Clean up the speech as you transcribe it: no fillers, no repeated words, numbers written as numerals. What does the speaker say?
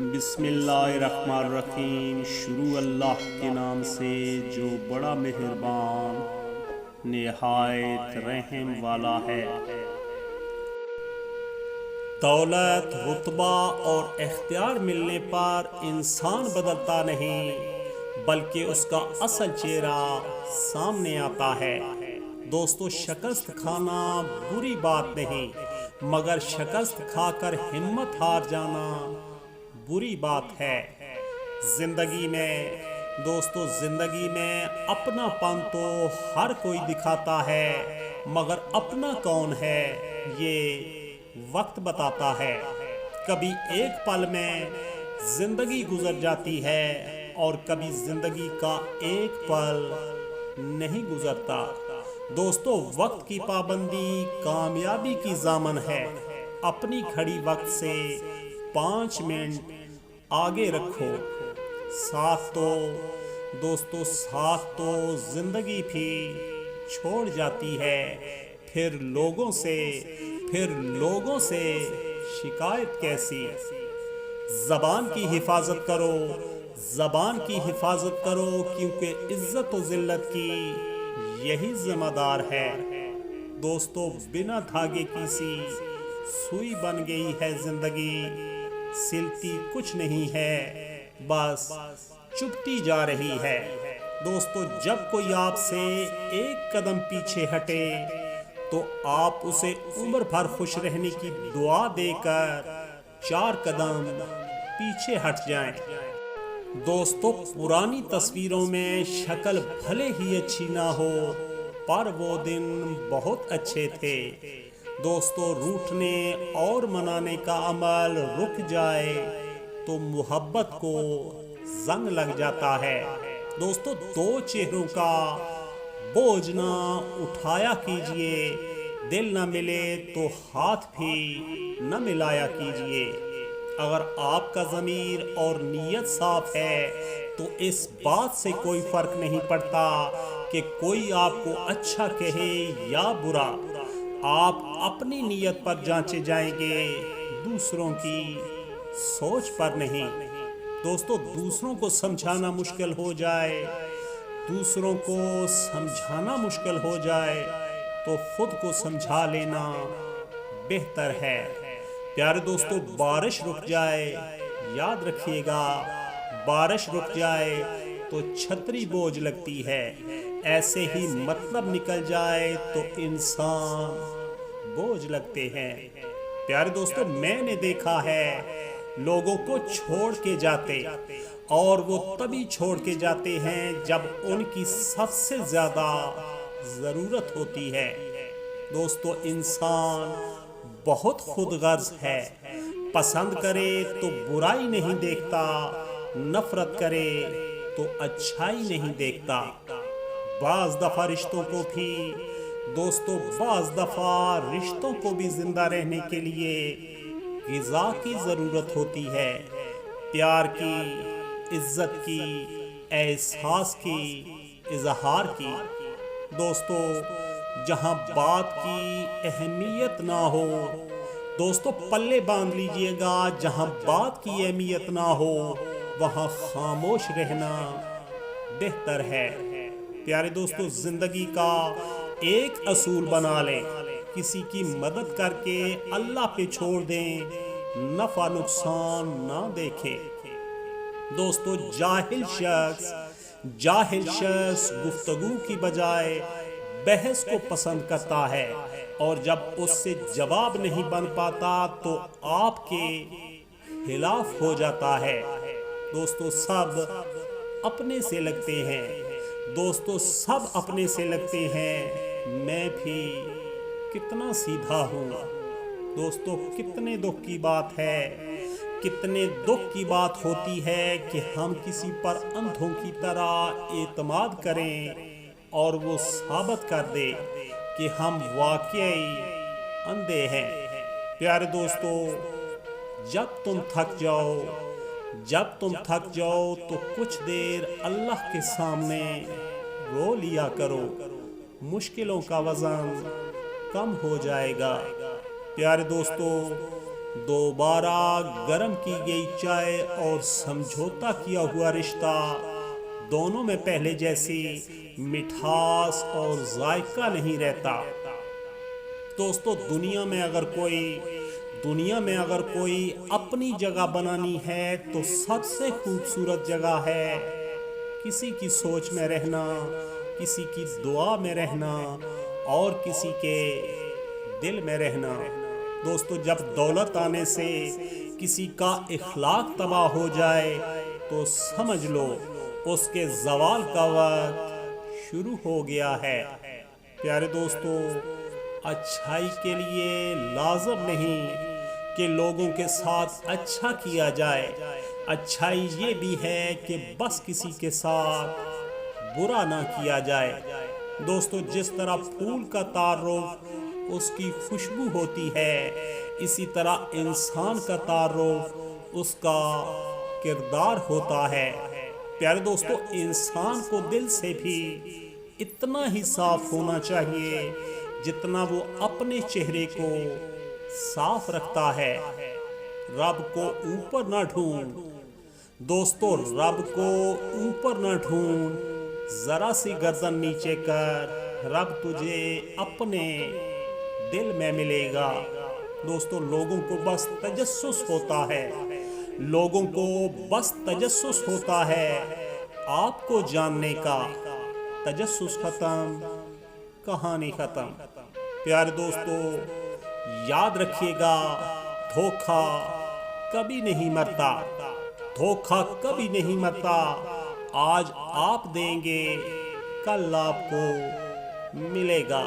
بسم اللہ الرحمن الرحیم۔ شروع اللہ کے نام سے جو بڑا مہربان نہایت رحم والا ہے۔ دولت، رتبہ اور اختیار ملنے پر انسان بدلتا نہیں بلکہ اس کا اصل چہرہ سامنے آتا ہے۔ دوستو، شکست کھانا بری بات نہیں، مگر شکست کھا کر ہمت ہار جانا بری بات ہے۔ زندگی میں اپنا پن تو ہر کوئی دکھاتا ہے، مگر اپنا کون ہے یہ وقت بتاتا ہے۔ کبھی ایک پل میں زندگی گزر جاتی ہے اور کبھی زندگی کا ایک پل نہیں گزرتا۔ دوستو، وقت کی پابندی کامیابی کی ضامن ہے۔ اپنی گھڑی وقت سے 5 منٹ آگے رکھو۔ ساتھ تو زندگی بھی چھوڑ جاتی ہے، پھر لوگوں سے شکایت کیسی۔ زبان کی حفاظت کرو کیونکہ عزت و ذلت کی یہی ذمہ دار ہے۔ دوستو، بنا دھاگے کی سی سوئی بن گئی ہے زندگی، سلتی کچھ نہیں ہے، بس چبھتی جا رہی ہے۔ دوستو، جب کوئی آپ سے ایک قدم پیچھے ہٹے تو آپ اسے عمر بھر خوش رہنے کی دعا دے کر 4 قدم پیچھے ہٹ جائیں۔ دوستو، پرانی تصویروں میں شکل بھلے ہی اچھی نہ ہو، پر وہ دن بہت اچھے تھے۔ دوستو، روٹھنے اور منانے کا عمل رک جائے تو محبت کو زنگ لگ جاتا ہے۔ دوستو، 2 چہروں کا بوجھ نہ اٹھایا کیجئے، دل نہ ملے تو ہاتھ بھی نہ ملایا کیجئے۔ اگر آپ کا ضمیر اور نیت صاف ہے تو اس بات سے کوئی فرق نہیں پڑتا کہ کوئی آپ کو اچھا کہے یا برا۔ آپ اپنی نیت پر جانچے جائیں گے، دوسروں کی سوچ پر نہیں۔ دوستو، دوسروں کو سمجھانا مشکل ہو جائے تو خود کو سمجھا لینا بہتر ہے۔ پیارے دوستو، بارش رک جائے، یاد رکھیے گا، بارش رک جائے تو چھتری بوجھ لگتی ہے، ایسے ہی مطلب نکل جائے تو انسان بوجھ لگتے ہیں۔ پیارے دوستو، میں نے دیکھا ہے لوگوں کو چھوڑ کے جاتے، اور وہ تبھی چھوڑ کے جاتے ہیں جب ان کی سب سے زیادہ ضرورت ہوتی ہے۔ دوستو، انسان بہت خود غرض ہے، پسند کرے تو برائی نہیں دیکھتا، نفرت کرے تو اچھائی نہیں دیکھتا۔ بعض دفعہ رشتوں کو بھی زندہ رہنے کے لیے غذا کی ضرورت ہوتی ہے، پیار کی، عزت کی، احساس کی، اظہار کی۔ دوستو، جہاں بات کی اہمیت نہ ہو، دوستو پلے باندھ لیجئے گا، جہاں بات کی اہمیت نہ ہو وہاں خاموش رہنا بہتر ہے۔ پیارے دوستو، زندگی کا ایک اصول بنا لیں، کسی کی مدد کر کے اللہ پہ چھوڑ دیں، نفع نقصان نہ دیکھیں۔ دوستو، جاہل شخص گفتگو کی بجائے بحث کو پسند کرتا ہے، اور جب اس سے جواب نہیں بن پاتا تو آپ کے خلاف ہو جاتا ہے۔ دوستو، سب اپنے سے لگتے ہیں، میں بھی کتنا سیدھا ہوں۔ دوستو، کتنے دکھ کی بات ہوتی ہے کہ ہم کسی پر اندھوں کی طرح اعتماد کریں اور وہ ثابت کر دے کہ ہم واقعی اندھے ہیں۔ پیارے دوستو، جب تم تھک جاؤ تو کچھ دیر اللہ کے سامنے رو لیا کرو، مشکلوں کا وزن کم ہو جائے گا۔ پیارے دوستو، دوبارہ گرم کی گئی چائے اور سمجھوتا کیا ہوا رشتہ دونوں میں پہلے جیسی مٹھاس اور ذائقہ نہیں رہتا۔ دوستو دنیا میں اگر کوئی اپنی جگہ بنانی ہے تو سب سے خوبصورت جگہ ہے کسی کی سوچ میں رہنا، کسی کی دعا میں رہنا اور کسی کے دل میں رہنا۔ دوستو جب دولت آنے سے کسی کا اخلاق تباہ ہو جائے تو سمجھ لو اس کے زوال کا وقت شروع ہو گیا ہے۔ پیارے دوستو، اچھائی کے لیے لازم نہیں کہ لوگوں کے ساتھ اچھا کیا جائے، اچھائی یہ بھی ہے کہ بس کسی کے ساتھ برا نہ کیا جائے۔ دوستو جس طرح پھول کا تعارف اس کی خوشبو ہوتی ہے، اسی طرح انسان کا تعارف اس کا کردار ہوتا ہے۔ پیارے دوستو، انسان کو دل سے بھی اتنا ہی صاف ہونا چاہیے جتنا وہ اپنے چہرے کو صاف رکھتا ہے۔ رب کو اوپر نہ ڈھونڈ دوستو، رب کو اوپر نہ ڈھونڈ، ذرا سی گردن نیچے کر، رب تجھے اپنے دل میں ملے گا۔ دوستو لوگوں کو بس تجسس ہوتا ہے، لوگوں کو بس تجسس ہوتا ہے آپ کو جاننے کا۔ تجسس ختم، کہانی ختم۔ پیارے دوستو یاد رکھیے گا، دھوکہ کبھی نہیں مرتا، دھوکہ کبھی نہیں مرتا۔ آج آپ دیں گے، کل آپ کو ملے گا۔